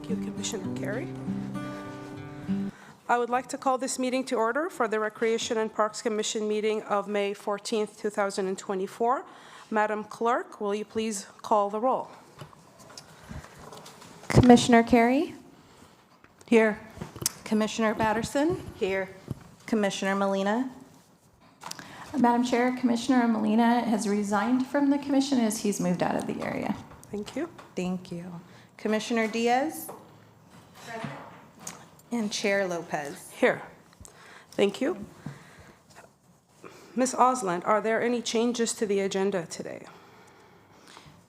Thank you, Commissioner Carey. I would like to call this meeting to order for the Recreation and Parks Commission meeting of May 14th, 2024. Madam Clerk, will you please call the roll? Commissioner Carey? Here. Commissioner Patterson? Here. Commissioner Molina? Madam Chair, Commissioner Molina has resigned from the commission as he's moved out of the area. Thank you. Thank you. Commissioner Diaz? Present. And Chair Lopez? Here. Thank you. Ms. Osland, are there any changes to the agenda today?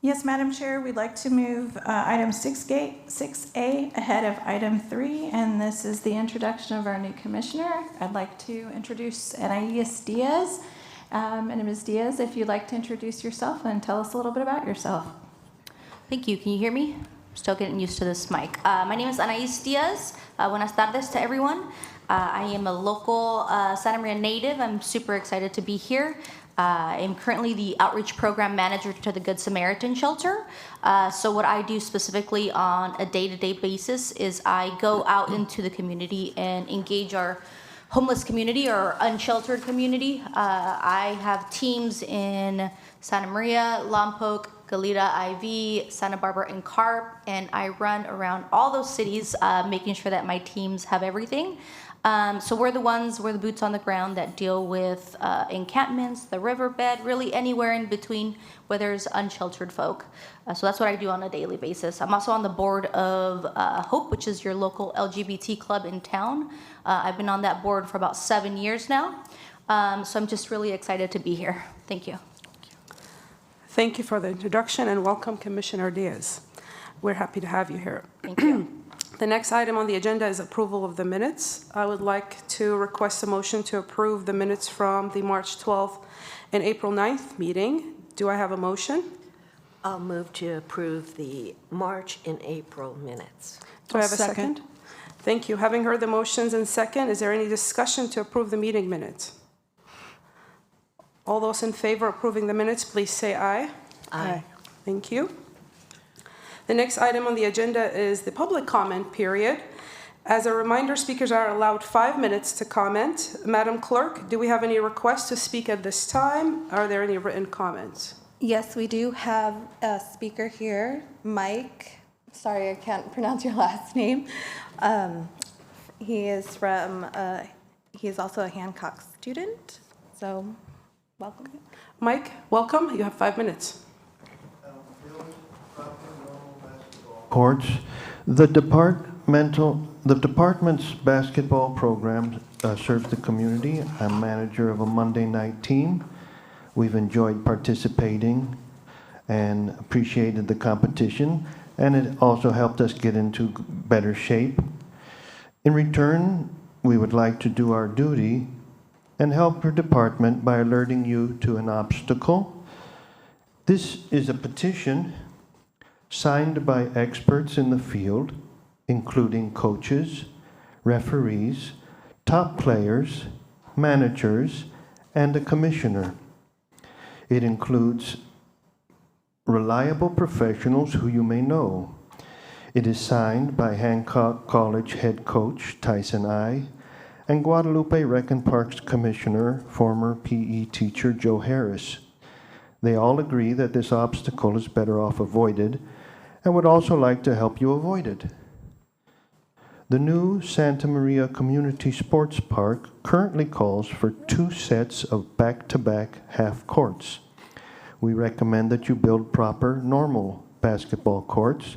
Yes, Madam Chair, we'd like to move item 6A ahead of item 3, and this is the introduction of our new commissioner. I'd like to introduce Anais Diaz. And Ms. Diaz, if you'd like to introduce yourself and tell us a little bit about yourself. Thank you. Can you hear me? I'm still getting used to this mic. My name is Anais Diaz. Buenas tardes to everyone. I am a local Santa Maria native. I'm super excited to be here. I'm currently the outreach program manager to the Good Samaritan Shelter. So what I do specifically on a day-to-day basis is I go out into the community and engage our homeless community or unsheltered community. I have teams in Santa Maria, Lompoc, Goleta, IV, Santa Barbara, and Carp, and I run around all those cities making sure that my teams have everything. So we're the boots on the ground that deal with encampments, the riverbed, really anywhere in between where there's unsheltered folk. So that's what I do on a daily basis. I'm also on the board of HOPE, which is your local LGBT club in town. I've been on that board for about 7 years now. So I'm just really excited to be here. Thank you. Thank you for the introduction and welcome, Commissioner Diaz. We're happy to have you here. Thank you. The next item on the agenda is approval of the minutes. I would like to request a motion to approve the minutes from the March 12th and April 9th meeting. Do I have a motion? I'll move to approve the March and April minutes. Do I have a second? Thank you. Having heard the motions and second, is there any discussion to approve the meeting minutes? All those in favor of approving the minutes, please say aye. Aye. Thank you. The next item on the agenda is the public comment period. As a reminder, speakers are allowed 5 minutes to comment. Madam Clerk, do we have any requests to speak at this time? Are there any written comments? Yes, we do have a speaker here, Mike. Sorry, I can't pronounce your last name. He is from, he is also a Hancock student, so welcome. Mike, welcome. You have 5 minutes. Courts. The department's basketball program serves the community. I'm manager of a Monday night team. We've enjoyed participating and appreciated the competition, and it also helped us get into better shape. In return, we would like to do our duty and help your department by alerting you to an obstacle. This is a petition signed by experts in the field, including coaches, referees, top players, managers, and a commissioner. It includes reliable professionals who you may know. It is signed by Hancock College head coach Tyson I and Guadalupe Rec and Parks Commissioner, former PE teacher Joe Harris. They all agree that this obstacle is better off avoided and would also like to help you avoid it. The new Santa Maria Community Sports Park currently calls for 2 sets of back-to-back half courts. We recommend that you build proper, normal basketball courts.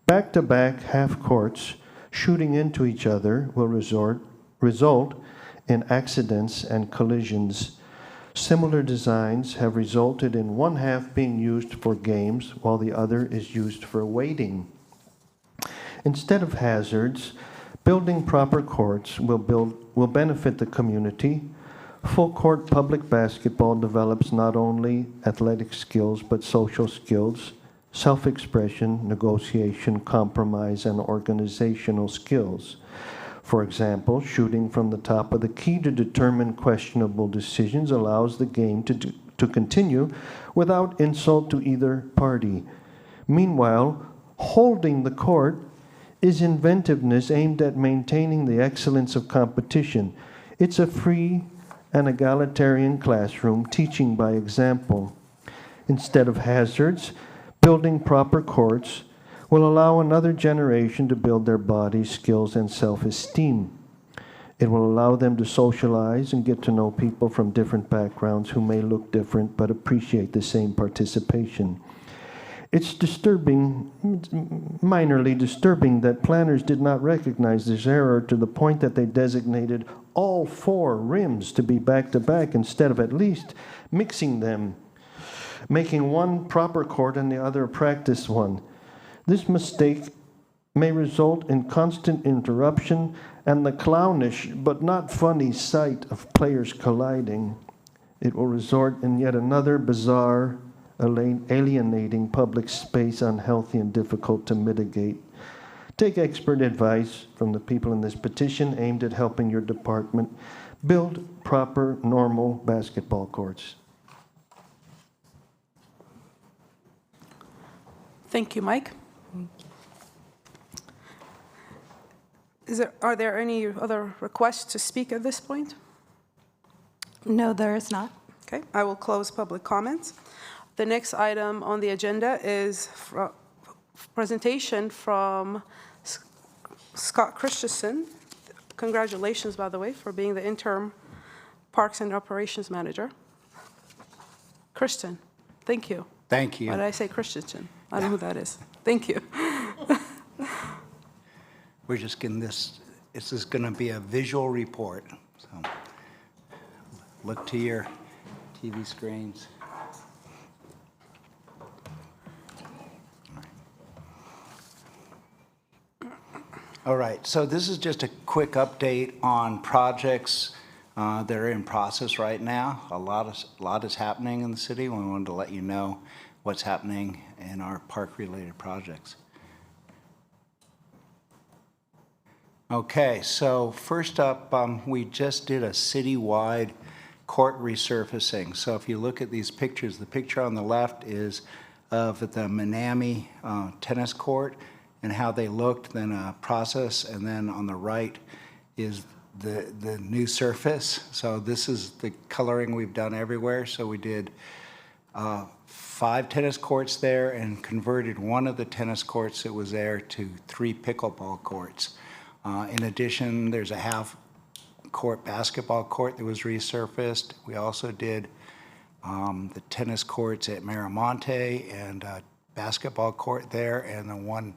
Back-to-back half courts shooting into each other will result in accidents and collisions. Similar designs have resulted in one half being used for games while the other is used for waiting. Instead of hazards, building proper courts will benefit the community. Full court public basketball develops not only athletic skills but social skills, self-expression, negotiation, compromise, and organizational skills. For example, shooting from the top of the key to determine questionable decisions allows the game to continue without insult to either party. Meanwhile, holding the court is inventiveness aimed at maintaining the excellence of competition. It's a free and egalitarian classroom teaching by example. Instead of hazards, building proper courts will allow another generation to build their bodies, skills, and self-esteem. It will allow them to socialize and get to know people from different backgrounds who may look different but appreciate the same participation. It's disturbing, minorly disturbing, that planners did not recognize this error to the point that they designated all 4 rims to be back-to-back instead of at least mixing them, making one proper court and the other a practice one. This mistake may result in constant interruption and the clownish but not funny sight of players colliding. It will result in yet another bizarre, alienating public space, unhealthy and difficult to mitigate. Take expert advice from the people in this petition aimed at helping your department build proper, normal basketball courts. Thank you, Mike. Are there any other requests to speak at this point? No, there is not. Okay, I will close public comments. The next item on the agenda is presentation from Scott Christensen. Congratulations, by the way, for being the interim Parks and Operations Manager. Kristen, thank you. Thank you. Why did I say Christensen? I don't know who that is. Thank you. We're just getting this is going to be a visual report. So look to your TV screens. All right, so this is just a quick update on projects that are in process right now. A lot is happening in the city. We wanted to let you know what's happening in our park-related projects. Okay, so first up, we just did a citywide court resurfacing. So if you look at these pictures, the picture on the left is of the Manami tennis court and how they looked, then a process, and then on the right is the new surface. So this is the coloring we've done everywhere. So we did 5 tennis courts there and converted one of the tennis courts that was there to 3 pickleball courts. In addition, there's a half-court basketball court that was resurfaced. We also did the tennis courts at Miramonte and a basketball court there, and the one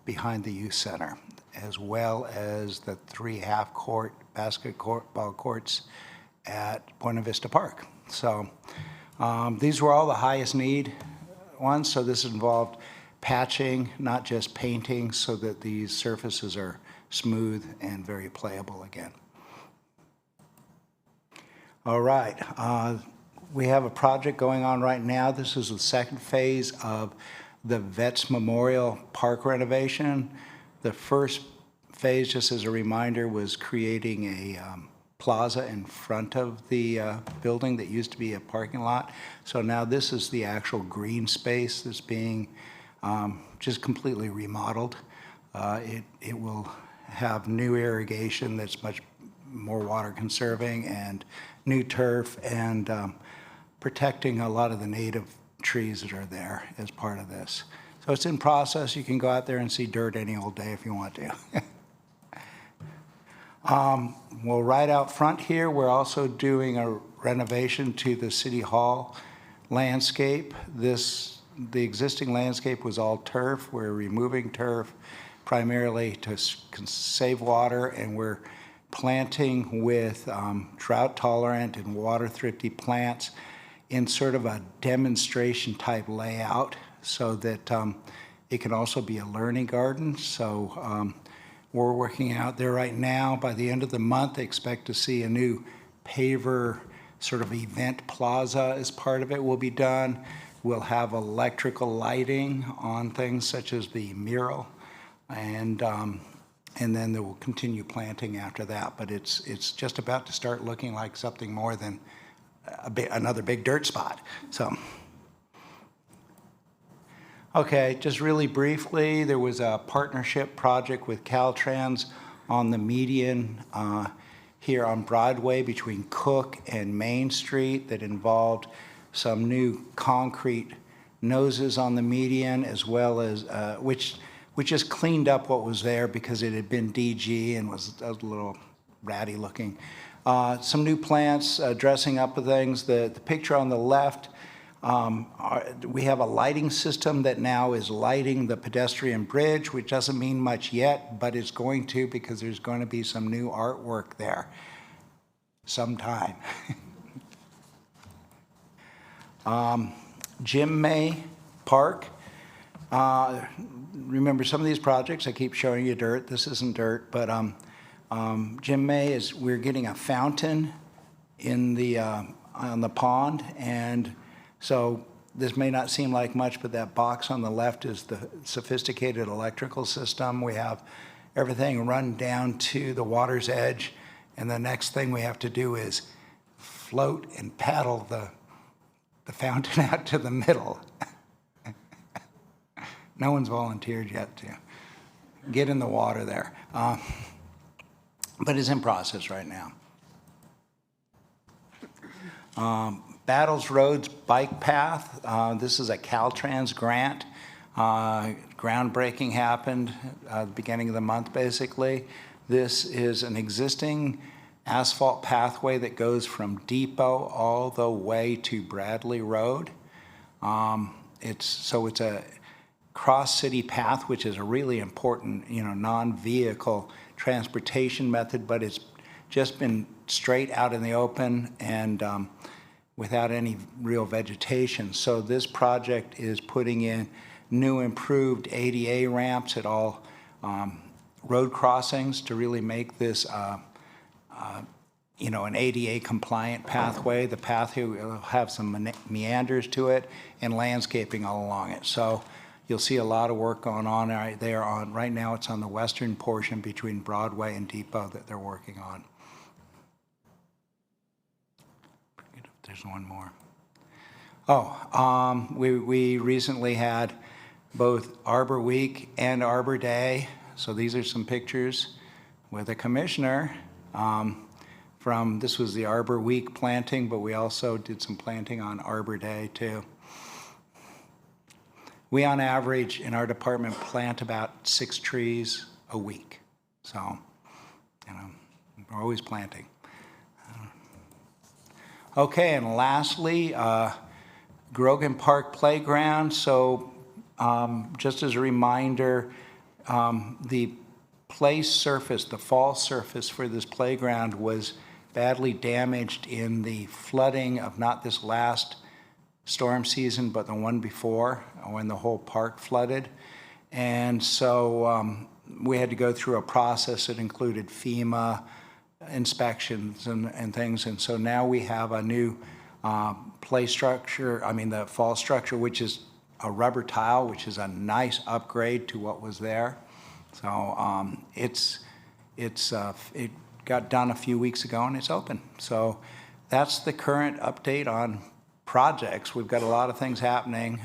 behind the youth center, as well as the 3 half-court basketball courts at Buena Vista Park. So these were all the highest need ones. So this involved patching, not just painting, so that these surfaces are smooth and very playable again. All right, we have a project going on right now. This is the second phase of the Vets Memorial Park renovation. The first phase, just as a reminder, was creating a plaza in front of the building that used to be a parking lot. So now this is the actual green space that's being just completely remodeled. It will have new irrigation that's much more water conserving and new turf and protecting a lot of the native trees that are there as part of this. So it's in process. You can go out there and see dirt any old day if you want to. Well, right out front here, we're also doing a renovation to the City Hall landscape. The existing landscape was all turf. We're removing turf primarily to save water, and we're planting with drought-tolerant and water-thrifty plants in sort of a demonstration type layout so that it can also be a learning garden. So we're working out there right now. By the end of the month, I expect to see a new paver sort of event plaza as part of it will be done. We'll have electrical lighting on things such as the mural, and then there will continue planting after that. But it's just about to start looking like something more than another big dirt spot. So Okay, just really briefly, there was a partnership project with Caltrans on the median here on Broadway between Cook and Main Street that involved some new concrete noses on the median, as well as, which just cleaned up what was there because it had been DG and was a little ratty looking. Some new plants, dressing up of things. The picture on the left, we have a lighting system that now is lighting the pedestrian bridge, which doesn't mean much yet, but it's going to, because there's going to be some new artwork there sometime. Jim May Park. Remember some of these projects, I keep showing you dirt. This isn't dirt, but Jim May is, we're getting a fountain in the, on the pond, and so this may not seem like much, but that box on the left is the sophisticated electrical system. We have everything run down to the water's edge, and the next thing we have to do is float and paddle the fountain out to the middle. No one's volunteered yet to get in the water there, but it's in process right now. Battles Roads Bike Path. This is a Caltrans grant. Groundbreaking happened at the beginning of the month, basically. This is an existing asphalt pathway that goes from Depot all the way to Bradley Road. It's a cross-city path, which is a really important, non-vehicle transportation method, but it's just been straight out in the open and without any real vegetation. So this project is putting in new improved ADA ramps at all road crossings to really make this an ADA compliant pathway. The pathway will have some meanders to it and landscaping all along it. So you'll see a lot of work going on right there. Right now it's on the western portion between Broadway and Depot that they're working on. There's one more. We recently had both Arbor Week and Arbor Day. So these are some pictures with a commissioner this was the Arbor Week planting, but we also did some planting on Arbor Day too. We on average in our department plant about 6 trees a week. So, we're always planting. Okay, and lastly, Grogan Park Playground. So just as a reminder, the play surface, the fall surface for this playground was badly damaged in the flooding of not this last storm season, but the one before, when the whole park flooded. And so we had to go through a process that included FEMA inspections and things. And so now we have a new play structure, the fall structure, which is a rubber tile, which is a nice upgrade to what was there. So it got done a few weeks ago and it's open. So that's the current update on projects. We've got a lot of things happening,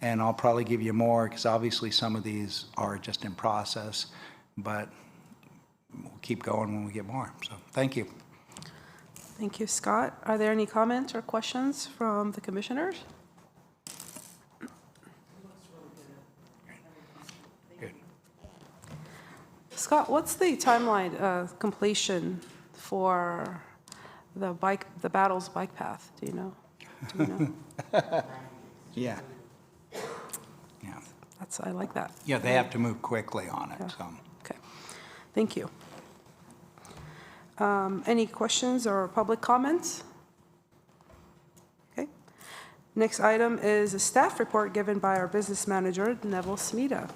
and I'll probably give you more because obviously some of these are just in process, but we'll keep going when we get more. So thank you. Thank you, Scott. Are there any comments or questions from the commissioners? Good. Scott, what's the timeline completion for the Battles bike path? Do you know? Yeah. I like that. Yeah, they have to move quickly on it. Yeah. So. Okay. Thank you. Any questions or public comments? Okay. Next item is a staff report given by our business manager, Neville Smida.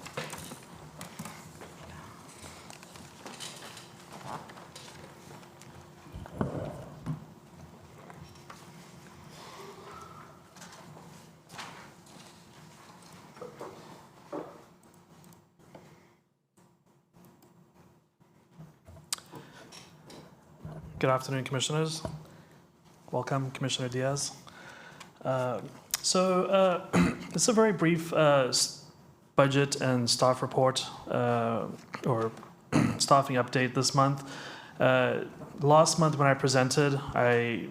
Good afternoon, Commissioners. Welcome, Commissioner Diaz. It's a very brief budget and staff report or staffing update this month. Last month when I presented, I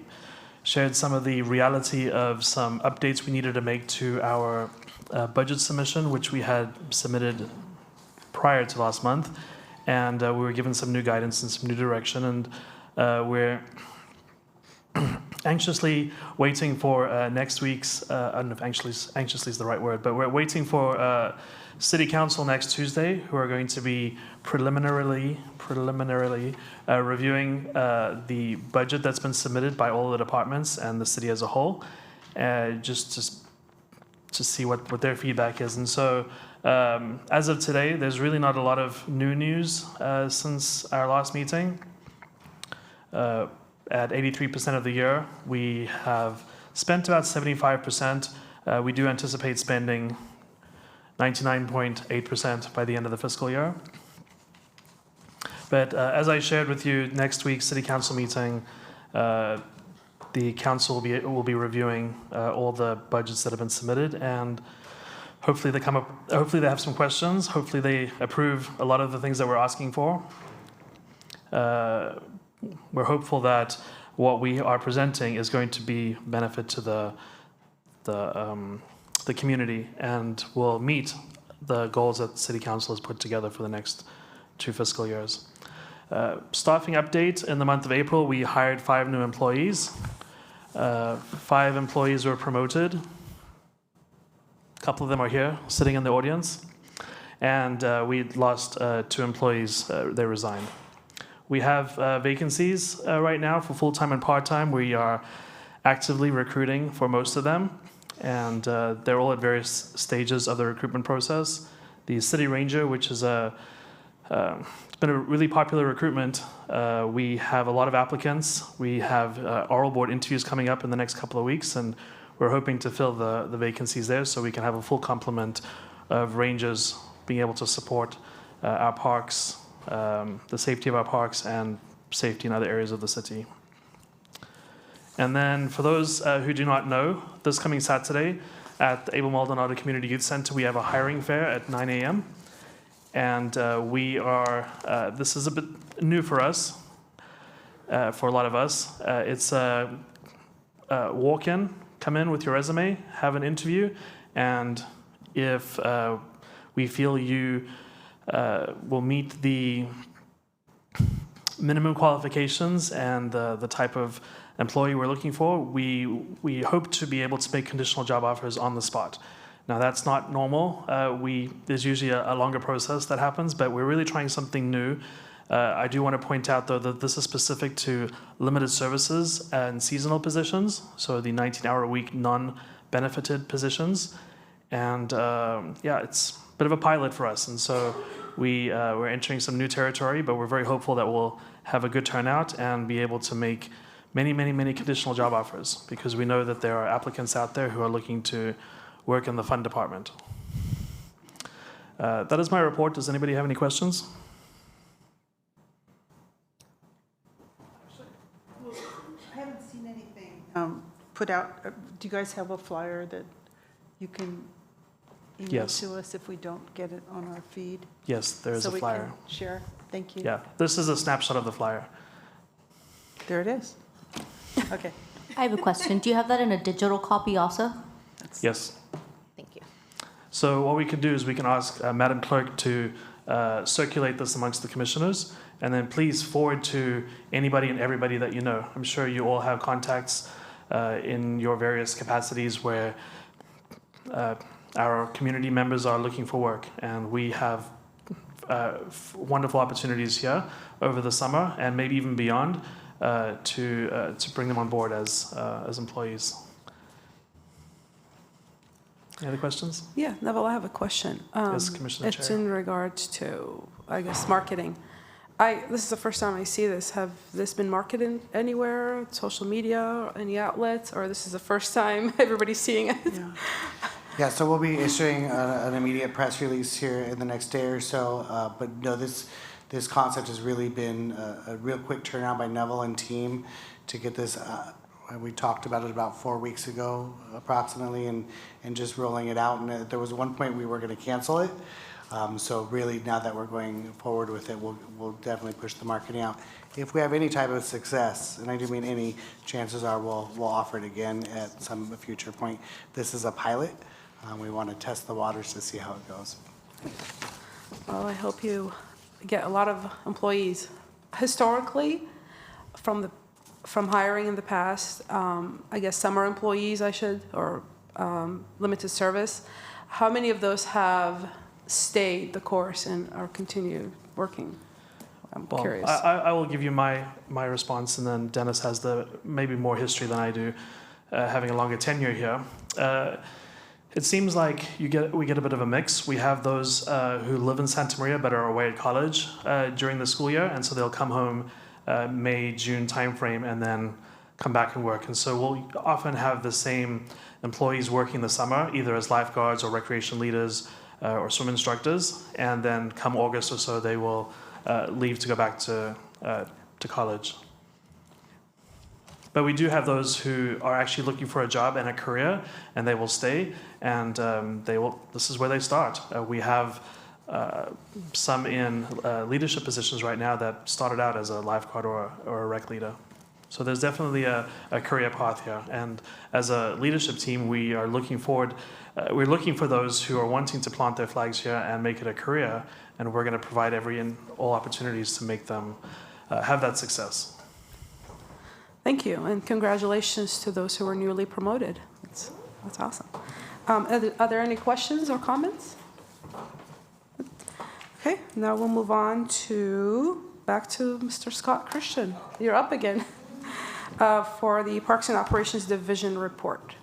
shared some of the reality of some updates we needed to make to our budget submission, which we had submitted prior to last month. And we were given some new guidance and some new direction. And we're anxiously waiting for next week's, I don't know if anxiously is the right word, but we're waiting for City Council next Tuesday, who are going to be preliminarily reviewing the budget that's been submitted by all the departments and the city as a whole, just to see what their feedback is. And so as of today, there's really not a lot of new news since our last meeting. At 83% of the year, we have spent about 75%. We do anticipate spending 99.8% by the end of the fiscal year. But as I shared with you, next week's City Council meeting, the council will be reviewing all the budgets that have been submitted, and hopefully they have some questions. Hopefully they approve a lot of the things that we're asking for. We're hopeful that what we are presenting is going to be benefit to the community and will meet the goals that City Council has put together for the next 2 fiscal years. Staffing update, in the month of April, we hired 5 new employees. 5 employees were promoted. A couple of them are here, sitting in the audience. And we lost 2 employees, they resigned. We have vacancies right now for full-time and part-time. We are actively recruiting for most of them, and they're all at various stages of the recruitment process. The City Ranger, which is it's been a really popular recruitment. We have a lot of applicants. We have oral board interviews coming up in the next couple of weeks, and we're hoping to fill the vacancies there so we can have a full complement of rangers being able to support our parks, the safety of our parks, and safety in other areas of the city. And then for those who do not know, this coming Saturday at the Abel Maldonado Community Youth Center, we have a hiring fair at 9 a.m. And we are, this is a bit new for us, for a lot of us. It's a walk-in, come in with your resume, have an interview, and if we feel you will meet the minimum qualifications and the type of employee we're looking for, we hope to be able to make conditional job offers on the spot. Now, that's not normal. There's usually a longer process that happens, but we're really trying something new. I do want to point out, though, that this is specific to limited services and seasonal positions, so the 19-hour-a-week non-benefited positions. And yeah, it's a bit of a pilot for us. And so we're entering some new territory, but we're very hopeful that we'll have a good turnout and be able to make many, many, many conditional job offers, because we know that there are applicants out there who are looking to work in the fund department. That is my report. Does anybody have any questions? I haven't seen anything put out. Do you guys have a flyer that you can email Yes. to us if we don't get it on our feed? Yes, there is a flyer. So we can share. Thank you. Yeah, this is a snapshot of the flyer. There it is. Okay. I have a question. Do you have that in a digital copy also? Yes. Thank you. So what we can do is we can ask Madam Clerk to circulate this amongst the commissioners, and then please forward to anybody and everybody that you know. I'm sure you all have contacts in your various capacities where our community members are looking for work, and we have wonderful opportunities here over the summer and maybe even beyond to bring them on board as employees. Any other questions? Yeah, Neville, I have a question. Yes, Commissioner It's Chair. in regards to, I guess, marketing. This is the first time I see this. Have this been marketed anywhere, social media, any outlets, or this is the first time everybody's seeing it? Yeah. Yeah, so we'll be issuing an immediate press release here in the next day or so. But no, this concept has really been a real quick turnaround by Neville and team to get this We talked about it about 4 weeks ago approximately, and just rolling it out. And there was one point we were going to cancel it. So really, now that we're going forward with it, we'll definitely push the marketing out. If we have any type of success, and I do mean any, chances are we'll offer it again at some future point. This is a pilot. We want to test the waters to see how it goes. Well, I hope you get a lot of employees. Historically, from hiring in the past, I guess summer employees, or limited service, how many of those have stayed the course and are continued working? I'm curious. I will give you my response, and then Dennis has the maybe more history than I do, having a longer tenure here. It seems like we get a bit of a mix. We have those who live in Santa Maria but are away at college during the school year, and so they'll come home May, June timeframe and then come back and work. And so we'll often have the same employees working the summer, either as lifeguards or recreation leaders or swim instructors, and then come August or so they will leave to go back to college. But we do have those who are actually looking for a job and a career, and they will stay, and this is where they start. We have some in leadership positions right now that started out as a lifeguard or a rec leader. So there's definitely a career path here. And as a leadership team, we are looking forward. We're looking for those who are wanting to plant their flags here and make it a career, and we're going to provide every and all opportunities to make them have that success. Thank you, and congratulations to those who were newly promoted. That's awesome. Are there any questions or comments? Okay, now we'll move on back to Mr. Scott Christian. You're up again for the Parks and Operations Division report.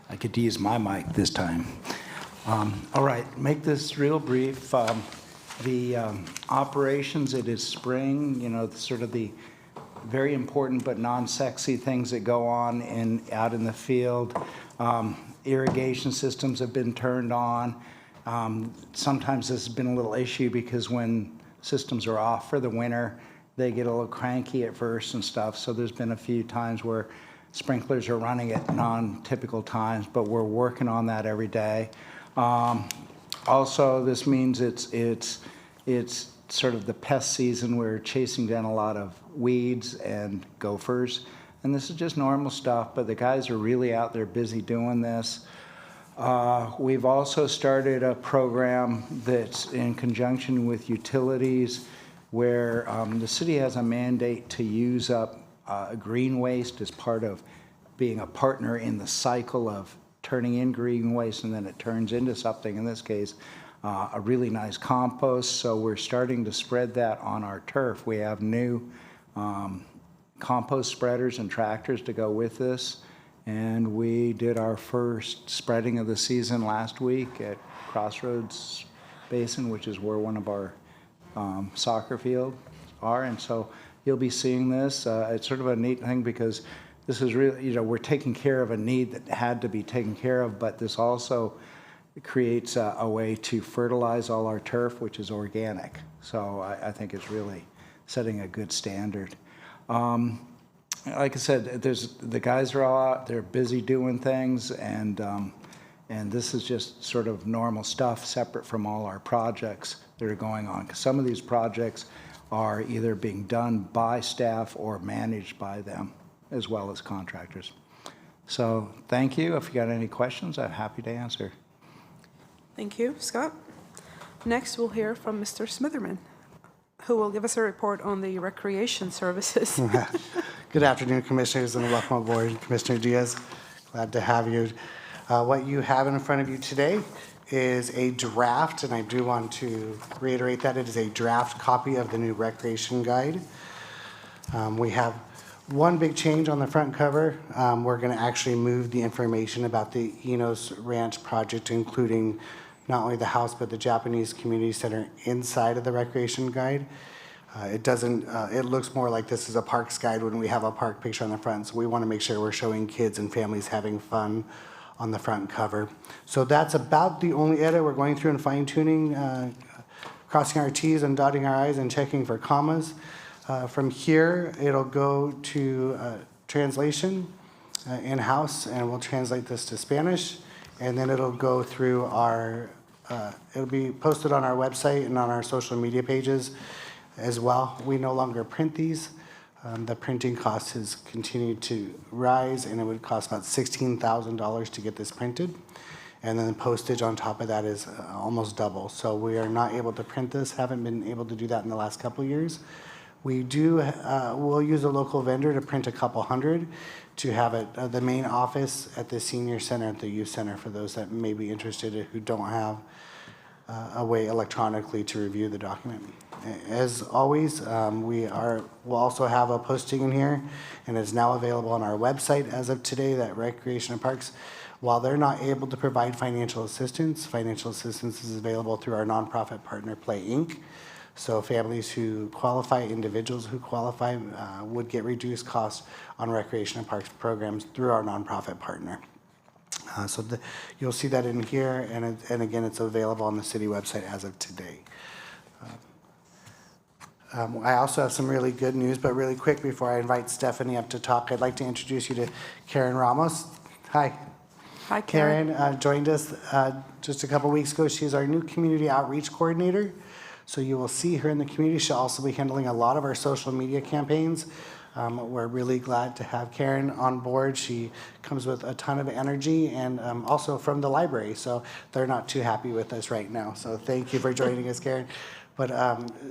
I could use my mic this time. All right, make this real brief. The operations, it is spring, sort of the very important but non-sexy things that go on out in the field. Irrigation systems have been turned on. Sometimes this has been a little issue because when systems are off for the winter, they get a little cranky at first and stuff. So there's been a few times where sprinklers are running at non-typical times, but we're working on that every day. Also, this means it's sort of the pest season. We're chasing down a lot of weeds and gophers. And this is just normal stuff, but the guys are really out there busy doing this. We've also started a program that's in conjunction with utilities where the city has a mandate to use up green waste as part of being a partner in the cycle of turning in green waste, and then it turns into something, in this case, a really nice compost. So we're starting to spread that on our turf. We have new compost spreaders and tractors to go with this. And we did our first spreading of the season last week at Crossroads Basin, which is where one of our soccer fields are. And so you'll be seeing this. It's sort of a neat thing because this is really, we're taking care of a need that had to be taken care of, but this also creates a way to fertilize all our turf, which is organic. So I think it's really setting a good standard. Like I said, the guys are all out, they're busy doing things, and this is just sort of normal stuff separate from all our projects that are going on. Because some of these projects are either being done by staff or managed by them, as well as contractors. So thank you. If you got any questions, I'm happy to answer. Thank you, Scott. Next, we'll hear from Mr. Smitherman, who will give us a report on the recreation services. Good afternoon, Commissioners, and welcome aboard, Commissioner Diaz. Glad to have you. What you have in front of you today is a draft, and I do want to reiterate that it is a draft copy of the new recreation guide. We have one big change on the front cover. We're going to actually move the information about the Enos Ranch project, including not only the house, but the Japanese community center inside of the recreation guide. It doesn't, it looks more like this is a parks guide when we have a park picture on the front. So we want to make sure we're showing kids and families having fun on the front cover. So that's about the only edit we're going through and fine tuning crossing our Ts and dotting our Is and checking for commas. From here, it'll go to translation in-house, and we'll translate this to Spanish, and then it'll go through our, it'll be posted on our website and on our social media pages as well. We no longer print these. The printing cost has continued to rise, and it would cost about $16,000 to get this printed. And then the postage on top of that is almost double. So we are not able to print this, haven't been able to do that in the last couple of years. We do, we'll use a local vendor to print a couple hundred to have it, the main office at the senior center, at the youth center, for those that may be interested who don't have a way electronically to review the document. As always, we'll also have a posting in here, and it's now available on our website as of today, that Recreation and Parks. While they're not able to provide financial assistance is available through our nonprofit partner, Play Inc. So families who qualify, individuals who qualify, would get reduced costs on Recreation and Parks programs through our nonprofit partner. You'll see that in here, and again, it's available on the city website as of today. I also have some really good news, but really quick before I invite Stephanie up to talk, I'd like to introduce you to Karen Ramos. Hi. Hi, Karen. Karen joined us just a couple weeks ago. She's our new community outreach coordinator. So you will see her in the community. She'll also be handling a lot of our social media campaigns. We're really glad to have Karen on board. She comes with a ton of energy, and also from the library, so they're not too happy with us right now. So thank you for joining us, Karen. But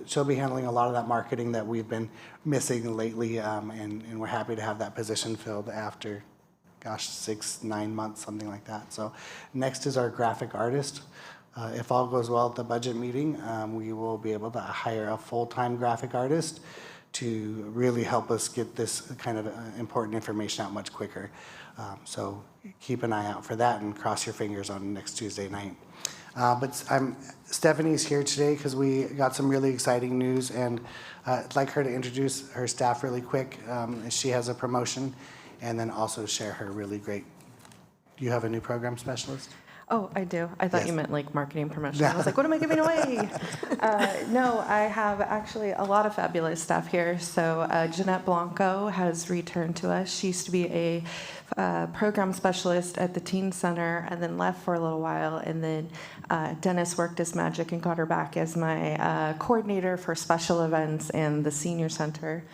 she'll be handling a lot of that marketing that we've been missing lately, and we're happy to have that position filled after, gosh, 6-9 months, something like that. So next is our graphic artist. If all goes well at the budget meeting, we will be able to hire a full-time graphic artist to really help us get this kind of important information out much quicker. So keep an eye out for that, and cross your fingers on next Tuesday night. But Stephanie's here today because we got some really exciting news, and I'd like her to introduce her staff really quick. She has a promotion, and then also share her really great. Do you have a new program specialist? Oh, I do. I thought Yes. you meant like marketing promotion. I was like, what am I giving away? No, I have actually a lot of fabulous staff here. So Jeanette Blanco has returned to us. She used to be a program specialist at the Teen Center and then left for a little while. And then Dennis worked his magic and got her back as my coordinator for special events and the Senior Center.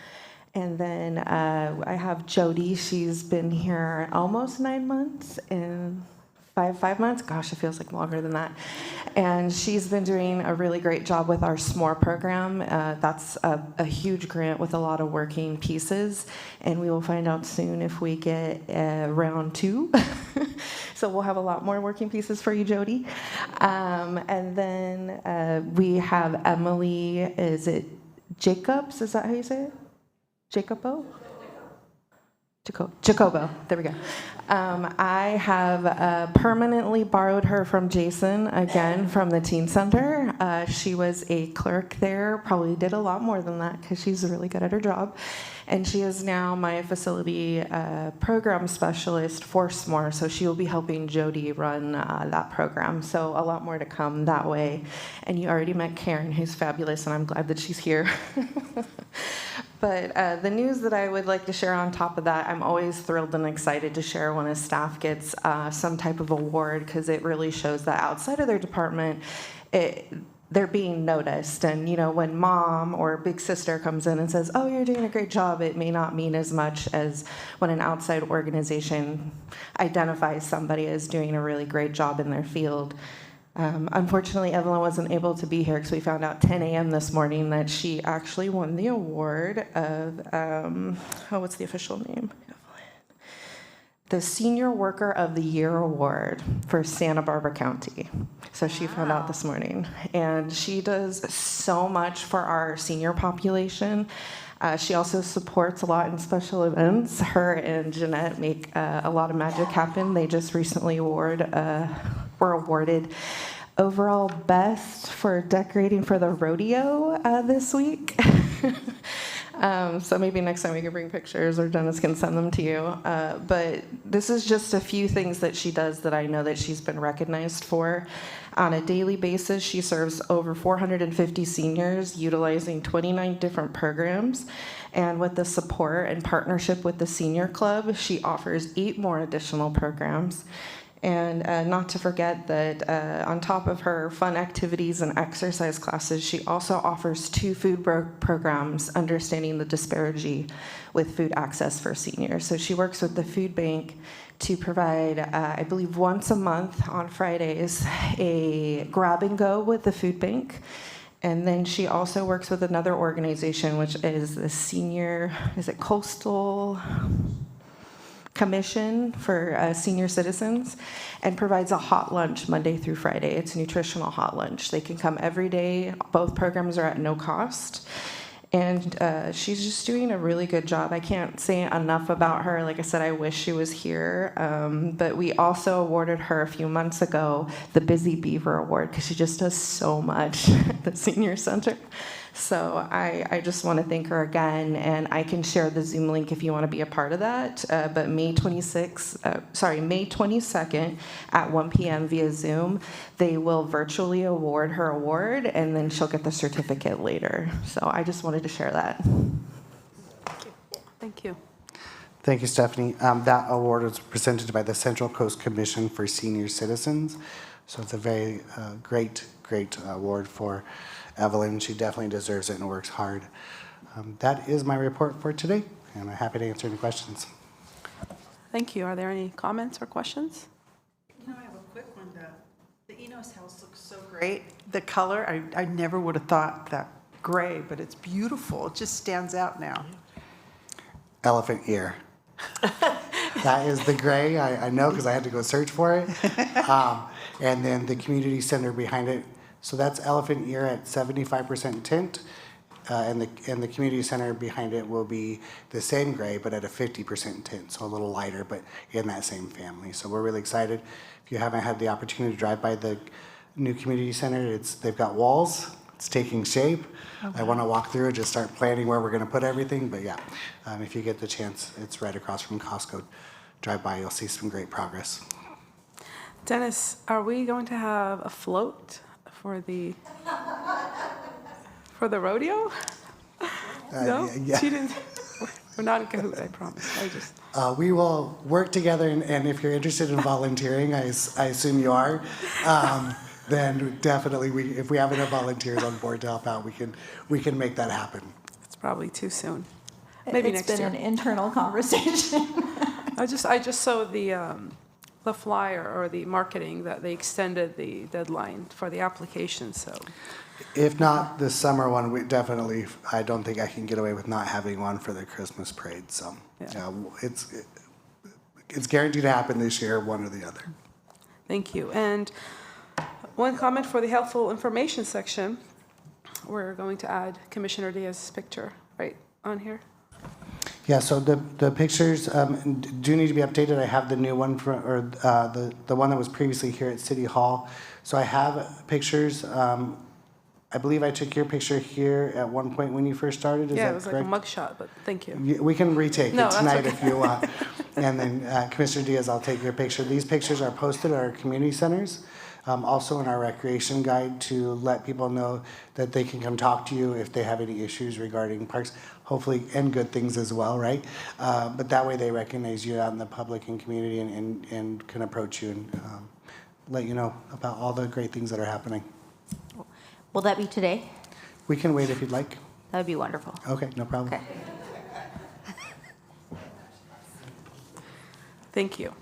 And then I have Jody. She's been here almost 9 months, and 5 months? Gosh, it feels like longer than that. And she's been doing a really great job with our SMORE program. That's a huge grant with a lot of working pieces. And we will find out soon if we get round 2. So we'll have a lot more working pieces for you, Jody. And then we have Emily, is it Jacobs? Is that how you say it? Jacobo? Jacobo, there we go. I have permanently borrowed her from Jason, again, from the Teen Center. She was a clerk there, probably did a lot more than that because she's really good at her job. And she is now my facility program specialist for SMORE, so she will be helping Jody run that program. So a lot more to come that way. And you already met Karen, who's fabulous, and I'm glad that she's here. But the news that I would like to share on top of that, I'm always thrilled and excited to share when a staff gets some type of award, because it really shows that outside of their department, they're being noticed. And, you know, when mom or big sister comes in and says, oh, you're doing a great job, it may not mean as much as when an outside organization identifies somebody as doing a really great job in their field. Unfortunately, Evelyn wasn't able to be here because we found out 10 a.m. this morning that she actually won the award of, what's the official name? The Senior Worker of the Year Award for Santa Barbara County. So she found out this morning. And she does so much for our senior population. She also supports a lot in special events. Her and Jeanette make a lot of magic happen. They just recently were awarded overall best for decorating for the rodeo this week. So maybe next time we can bring pictures or Dennis can send them to you. But this is just a few things that she does that I know that she's been recognized for. On a daily basis, she serves over 450 seniors utilizing 29 different programs. And with the support and partnership with the Senior Club, she offers 8 more additional programs. And not to forget that on top of her fun activities and exercise classes, she also offers 2 food programs, understanding the disparity with food access for seniors. So she works with the food bank to provide, I believe once a month on Fridays, a grab and go with the food bank. And then she also works with another organization, which is the Coastal Commission for Senior Citizens, and provides a hot lunch Monday through Friday. It's a nutritional hot lunch. They can come every day. Both programs are at no cost. And she's just doing a really good job. I can't say enough about her. Like I said, I wish she was here. But we also awarded her a few months ago the Busy Beaver Award because she just does so much at the Senior Center. So I just want to thank her again, and I can share the Zoom link if you want to be a part of that. But May 22nd at 1 p.m. via Zoom, they will virtually award her award, and then she'll get the certificate later. So I just wanted to share that. Thank you. Thank you, Stephanie. That award was presented by the Central Coast Commission for Senior Citizens. So it's a very great award for Evelyn. She definitely deserves it and works hard. That is my report for today, and I'm happy to answer any questions. Thank you. Are there any comments or questions? You know, I have a quick one. The Enos house looks so great. The color, I never would have thought that gray, but it's beautiful. It just stands out now. Elephant ear. That is the gray. I know because I had to go search for it. And then the community center behind it. So that's elephant ear at 75% tint. And the community center behind it will be the same gray, but at a 50% tint. So a little lighter, but in that same family. So we're really excited. If you haven't had the opportunity to drive by the new community center, they've got walls. It's taking shape. I want to walk through and just start planning where we're going to put everything. But yeah, if you get the chance, it's right across from Costco. Drive by, you'll see some great progress. Dennis, are we going to have a float for the rodeo? No, yeah. She didn't. We're not in cahoots, I promise. We will work together, and if you're interested in volunteering, I assume you are. Then definitely, if we have enough volunteers on board to help out, we can make that happen. It's probably too soon. Maybe next year. It's been an internal conversation. I just saw the flyer or the marketing that they extended the deadline for the application. So, if not the summer one, I don't think I can get away with not having one for the Christmas parade. So, yeah, it's guaranteed to happen this year, one or the other. Thank you. And one comment for the helpful information section. We're going to add Commissioner Diaz's picture right on here. Yeah, so the pictures do need to be updated. I have the new one, the one that was previously here at City Hall. So I have pictures. I believe I took your picture here at one point when you first started. Is that it was correct? like a mugshot, but thank you. We can retake No, it that's tonight okay. if you want. And then Commissioner Diaz, I'll take your picture. These pictures are posted at our community centers. Also in our recreation guide to let people know that they can come talk to you if they have any issues regarding parks, hopefully, and good things as well, right? But that way they recognize you out in the public and community and can approach you and let you know about all the great things that are happening. Will that be today? We can wait if you'd like. That would be wonderful. Okay, no problem. Okay. Thank you.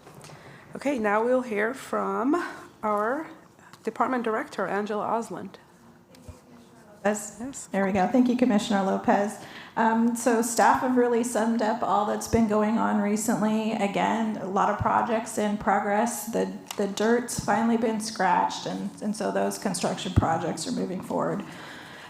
Okay, now we'll hear from our Department Director, Angela Osland. Yes. There we go. Thank you, Commissioner Lopez. So staff have really summed up all that's been going on recently. Again, a lot of projects in progress. The dirt's finally been scratched, and so those construction projects are moving forward.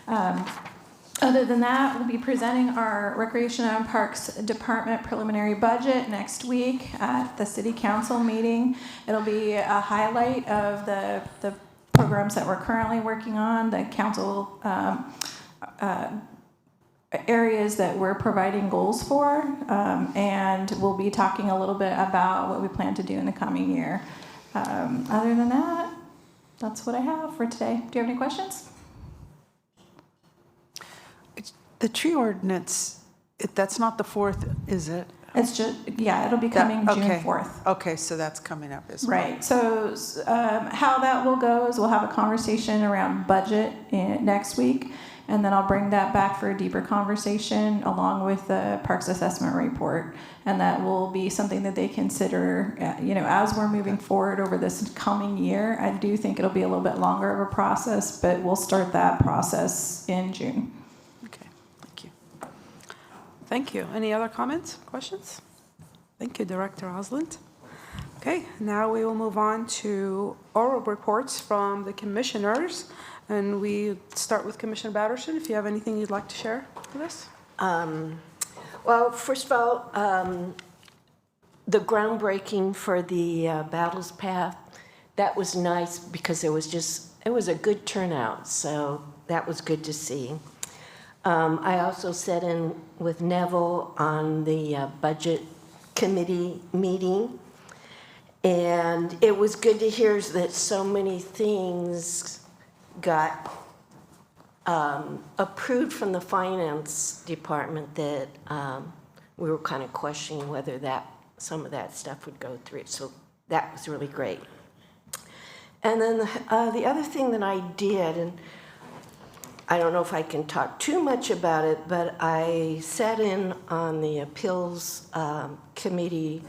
Other than that, we'll be presenting our Recreation and Parks Department preliminary budget next week at the City Council meeting. It'll be a highlight of the programs that we're currently working on. The council areas that we're providing goals for, and we'll be talking a little bit about what we plan to do in the coming year. Other than that, that's what I have for today. Do you have any questions? The tree ordinance, that's not the 4th, is it? It's just, yeah, it'll be coming June okay. 4th. Okay, so that's coming up as well. Right. So how that will go is we'll have a conversation around budget next week, and then I'll bring that back for a deeper conversation along with the Parks Assessment Report, and that will be something that they consider, as we're moving forward over this coming year. I do think it'll be a little bit longer of a process, but we'll start that process in June. Okay, thank you. Thank you. Any other comments, questions? Thank you, Director Osland. Okay, now we will move on to oral reports from the commissioners. And we start with Commissioner Batterson, if you have anything you'd like to share with us. Well, first of all, the groundbreaking for the Battles Path, that was nice because it was a good turnout, so that was good to see. I also sat in with Neville on the budget committee meeting, and it was good to hear that so many things got approved from the finance department that we were kind of questioning whether some of that stuff would go through. So that was really great. And then the other thing that I did, and I don't know if I can talk too much about it, but I sat in on the appeals committee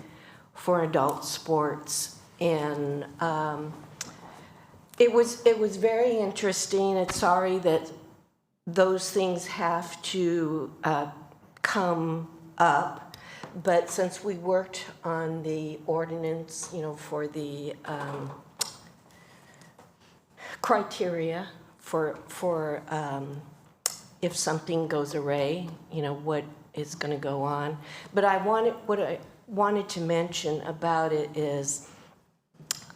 for adult sports, and it was very interesting. It's sorry that those things have to come up, but since we worked on the ordinance, for the criteria for if something goes awry, what is going to go on. But what I wanted to mention about it is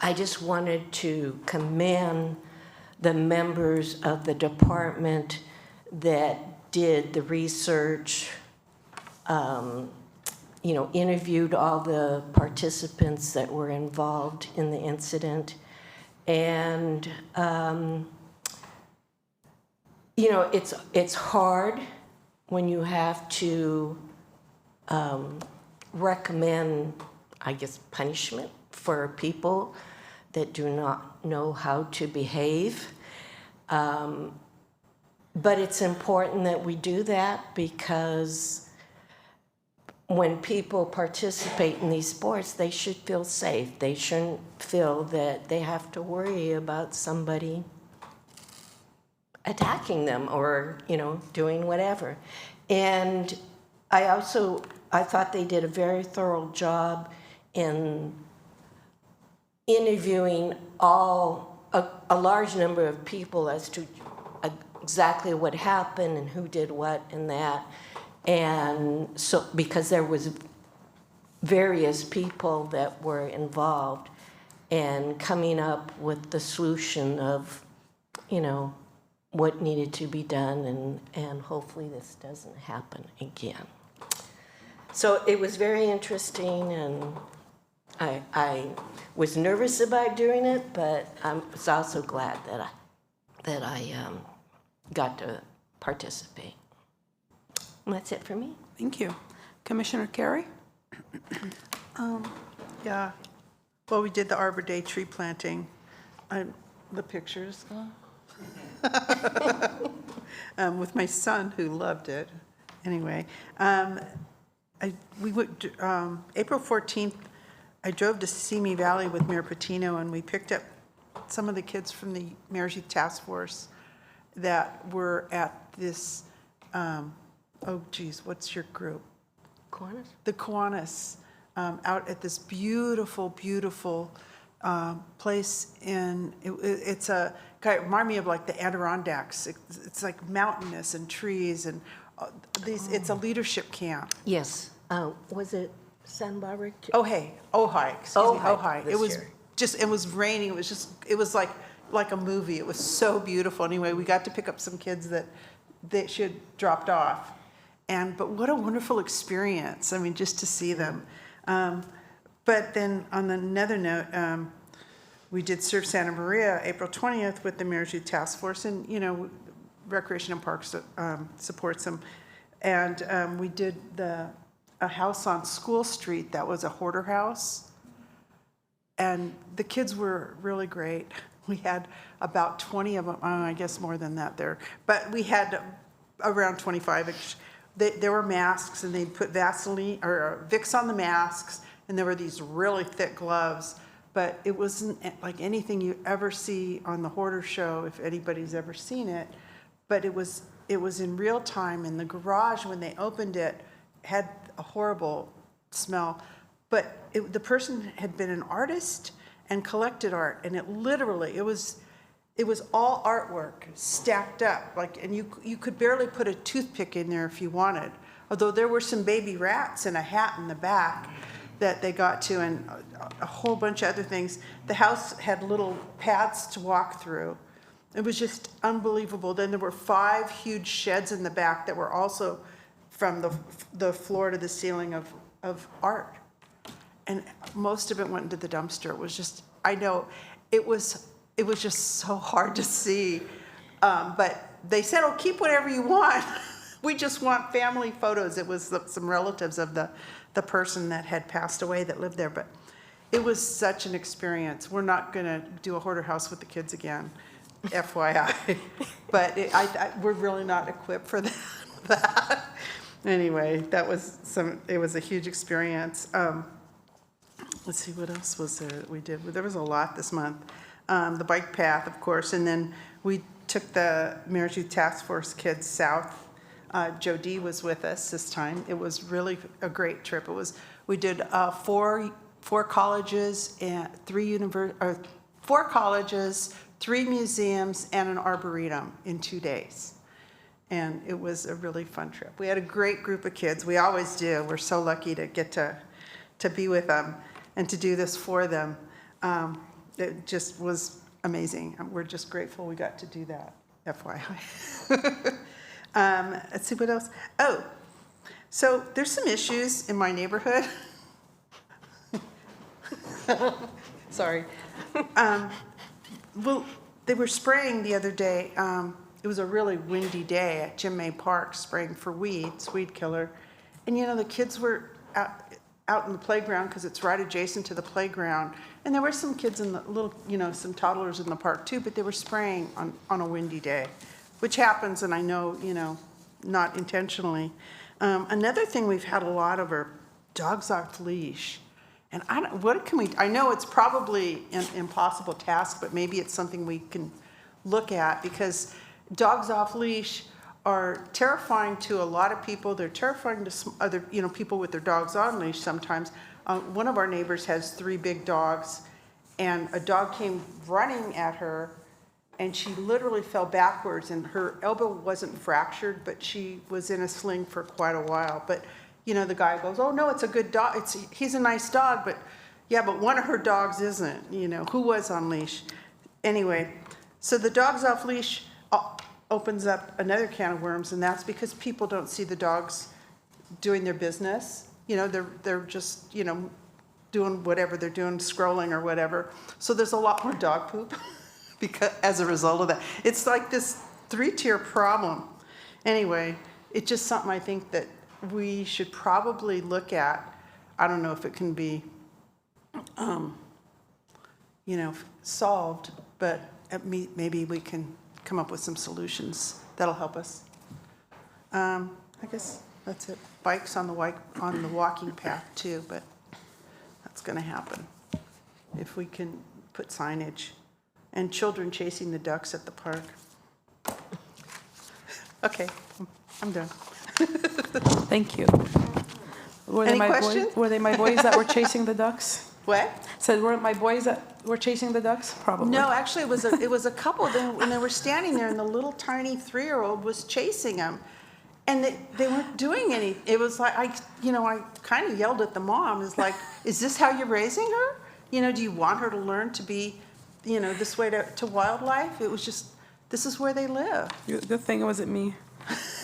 I just wanted to commend the members of the department that did the research, interviewed all the participants that were involved in the incident. And, it's hard when you have to recommend, I guess, punishment for people that do not know how to behave. But it's important that we do that because when people participate in these sports, they should feel safe. They shouldn't feel that they have to worry about somebody attacking them or, doing whatever. And I thought they did a very thorough job in interviewing a large number of people as to exactly what happened and who did what and that. And so, because there was various people that were involved and coming up with the solution of, what needed to be done, and hopefully this doesn't happen again. So it was very interesting, and I was nervous about doing it, but I was also glad that I got to participate. And that's it for me. Thank you. Commissioner Carey? Yeah. Well, we did the Arbor Day tree planting. The pictures. With my son, who loved it. Anyway, we went April 14th. I drove to Simi Valley with Mayor Patino, and we picked up some of the kids from the Mayor's Youth Task Force that were at this. What's your group? Kiwanis? The Kiwanis, out at this beautiful, beautiful place it's a kind of remind me of like the Adirondacks. It's like mountainous and trees and it's a leadership camp. Yes. Was it Santa Barbara? Ojai. It was year. it was raining. It was like a movie. It was so beautiful. Anyway, we got to pick up some kids that should dropped off. but what a wonderful experience. I mean, just to see them. But then on another note, we did serve Santa Maria April 20th with the Mayor's Youth Task Force, and Recreation and Parks supports them. And we did a house on School Street that was a hoarder house. And the kids were really great. We had about 20 of them, I guess more than that there. But we had around 25. There were masks, and they'd put Vaseline or Vicks on the masks, and there were these really thick gloves. But it wasn't like anything you ever see on the Hoarder Show, if anybody's ever seen it. But it was in real time, and the garage, when they opened it, had a horrible smell. But the person had been an artist and collected art, and it was all artwork stacked up, and you could barely put a toothpick in there if you wanted. Although there were some baby rats and a hat in the back that they got to, and a whole bunch of other things. The house had little paths to walk through. It was just unbelievable. Then there were 5 huge sheds in the back that were also from the floor to the ceiling of art. And most of it went into the dumpster. It was just, I know, it was just so hard to see. But they said, oh, keep whatever you want. We just want family photos. It was some relatives of the person that had passed away that lived there. But it was such an experience. We're not going to do a hoarder house with the kids again, FYI. But we're really not equipped for that. Anyway, it was a huge experience. Let's see, what else was there we did? There was a lot this month. The bike path, of course, and then we took the Mayor's Youth Task Force kids south. Joe D was with us this time. It was really a great trip. We did 4 colleges and 4 colleges, 3 museums, and an arboretum in 2 days. And it was a really fun trip. We had a great group of kids. We always do. We're so lucky to get to be with them and to do this for them. It just was amazing. We're just grateful we got to do that, FYI. Let's see what else. Oh, so there's some issues in my neighborhood. Sorry. Well, they were spraying the other day. It was a really windy day at Jim May Park, spraying for weed killer. And the kids were out in the playground, because it's right adjacent to the playground. And there were some kids in the some toddlers in the park too, but they were spraying on a windy day, which happens, and I know, not intentionally. Another thing we've had a lot of are dogs off leash. And I know it's probably an impossible task, but maybe it's something we can look at, because dogs off leash are terrifying to a lot of people. They're terrifying to other, people with their dogs on leash sometimes. One of our neighbors has 3 big dogs, and a dog came running at her, and she literally fell backwards, and her elbow wasn't fractured, but she was in a sling for quite a while. But, the guy goes, oh, no, it's a good dog. He's a nice dog, but one of her dogs isn't, who was on leash. Anyway, so the dogs off leash opens up another can of worms, and that's because people don't see the dogs doing their business. They're just, doing whatever they're doing, scrolling or whatever. So there's a lot more dog poop because as a result of that. It's like this 3-tier problem. Anyway, it's just something I think that we should probably look at. I don't know if it can be, solved, but maybe we can come up with some solutions that'll help us. I guess that's it. Bikes on the walking path too, but that's going to happen if we can put signage. And children chasing the ducks at the park. Okay, I'm done. Thank you. Were Any questions? Were they my boys that were chasing the ducks? What? Said, weren't my boys that were chasing the ducks? Probably. No, actually, it was a couple. When they were standing there, and the little tiny 3-year-old was chasing them, and they weren't doing any. It was like I kind of yelled at the mom. It's like, is this how you're raising her? Do you want her to learn to be, this way to wildlife? It was just, this is where they live. Good thing it wasn't me.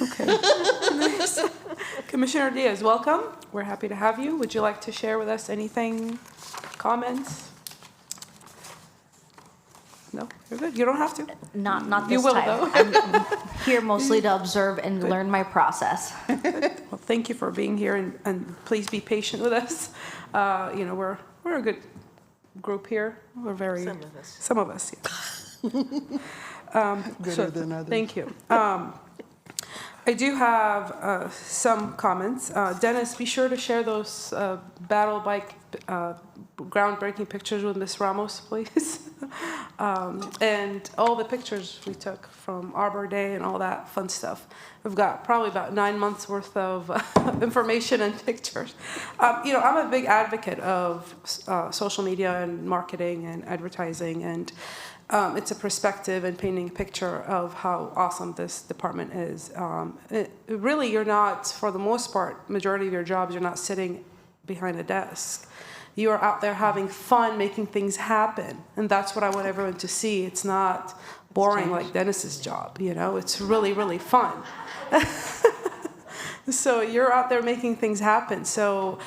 Okay. Commissioner Diaz, welcome. We're happy to have you. Would you like to share with us anything, comments? No, you're good. You don't have to. Not You this will, time. though. I'm here mostly to observe and learn my process. Well, thank you for being here, and please be patient with us. You know, we're a good group here. We're very some of us. Yeah. Gooder than others. Thank you. I do have some comments. Dennis, be sure to share those battle bike groundbreaking pictures with Ms. Ramos, please. And all the pictures we took from Arbor Day and all that fun stuff. We've got probably about 9 months worth of information and pictures. You know, I'm a big advocate of social media and marketing and advertising, and it's a perspective and painting a picture of how awesome this department is. Really, you're not, for the most part, majority of your jobs, you're not sitting behind a desk. You are out there having fun, making things happen. And that's what I want everyone to see. It's not boring like Dennis's job, you know? It's really, really fun. So you're out there making things happen. So,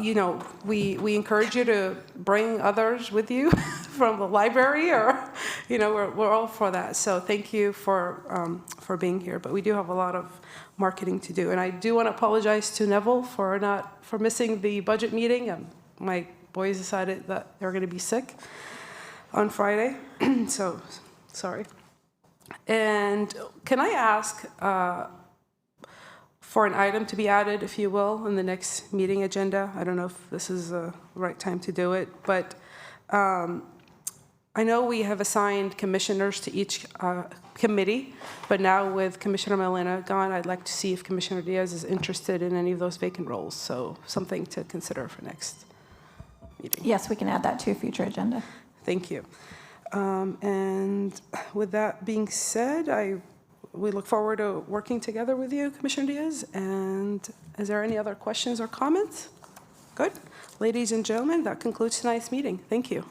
you know, we encourage you to bring others with you from the library, or, you know, we're all for that. So thank you for being here. But we do have a lot of marketing to do. And I do want to apologize to Neville for missing the budget meeting. My boys decided that they're going to be sick on Friday. So, sorry. And can I ask for an item to be added, if you will, in the next meeting agenda? I don't know if this is the right time to do it, but I know we have assigned commissioners to each committee, but now with Commissioner Molina gone, I'd like to see if Commissioner Diaz is interested in any of those vacant roles. So something to consider for next meeting. Yes, we can add that to a future agenda. Thank you. And with that being said, we look forward to working together with you, Commissioner Diaz. And is there any other questions or comments? Good. Ladies and gentlemen, that concludes tonight's meeting. Thank you.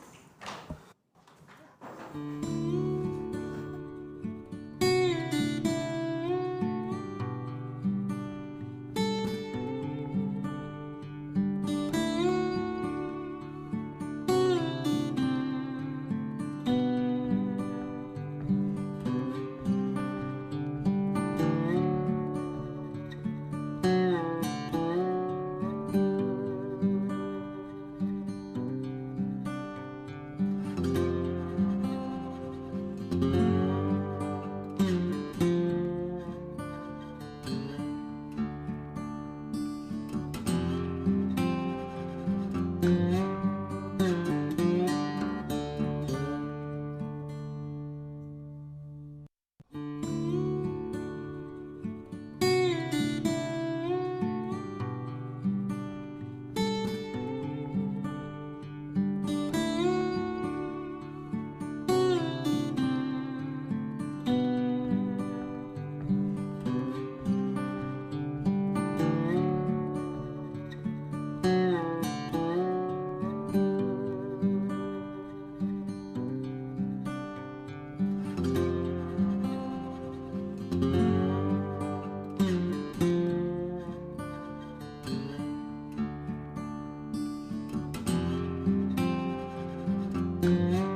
you.